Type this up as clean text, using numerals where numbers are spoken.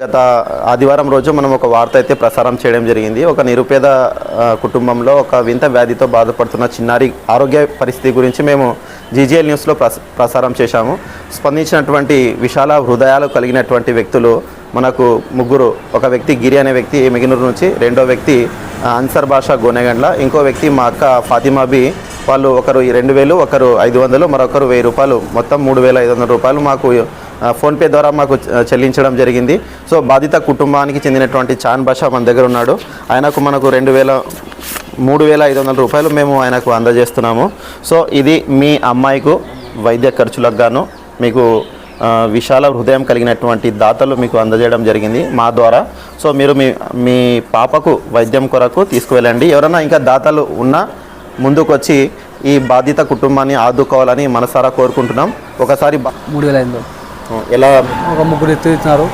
గత ఆదివారం రోజు మనం ఒక వార్త అయితే ప్రసారం చేయడం జరిగింది. ఒక నిరుపేద కుటుంబంలో ఒక వింత వ్యాధితో బాధపడుతున్న చిన్నారి ఆరోగ్య పరిస్థితి గురించి మేము జీజీఎల్ న్యూస్లో ప్రసారం చేశాము. స్పందించినటువంటి విశాల హృదయాలు కలిగినటువంటి వ్యక్తులు మనకు ముగ్గురు. ఒక వ్యక్తి గిరి అనే వ్యక్తి మిగినూరు నుంచి, రెండో వ్యక్తి అన్సర్ బాషా గోనెగండ్ల, ఇంకో వ్యక్తి మా అక్క ఫాతిమాబి. వాళ్ళు ఒకరు 2000, ఒకరు 500, మరొకరు 1000 రూపాయలు, మొత్తం 3500 రూపాయలు మాకు ఫోన్పే ద్వారా మాకు చెల్లించడం జరిగింది. సో బాధిత కుటుంబానికి చెందినటువంటి చాన్ బాషా మన దగ్గర ఉన్నాడు. ఆయనకు మనకు 3500 రూపాయలు మేము ఆయనకు అందజేస్తున్నాము. సో ఇది మీ అమ్మాయికు వైద్య ఖర్చులకు గాను మీకు విశాల హృదయం కలిగినటువంటి దాతలు మీకు అందజేయడం జరిగింది మా ద్వారా. సో మీరు మీ పాపకు వైద్యం కొరకు తీసుకువెళ్ళండి. ఎవరైనా ఇంకా దాతలు ఉన్నా ముందుకు వచ్చి ఈ బాధిత కుటుంబాన్ని ఆదుకోవాలని మనసారా కోరుకుంటున్నాం. ఒకసారి 3500 ఎలా ఒక ముగ్గురు ఎత్తు ఇచ్చినారు.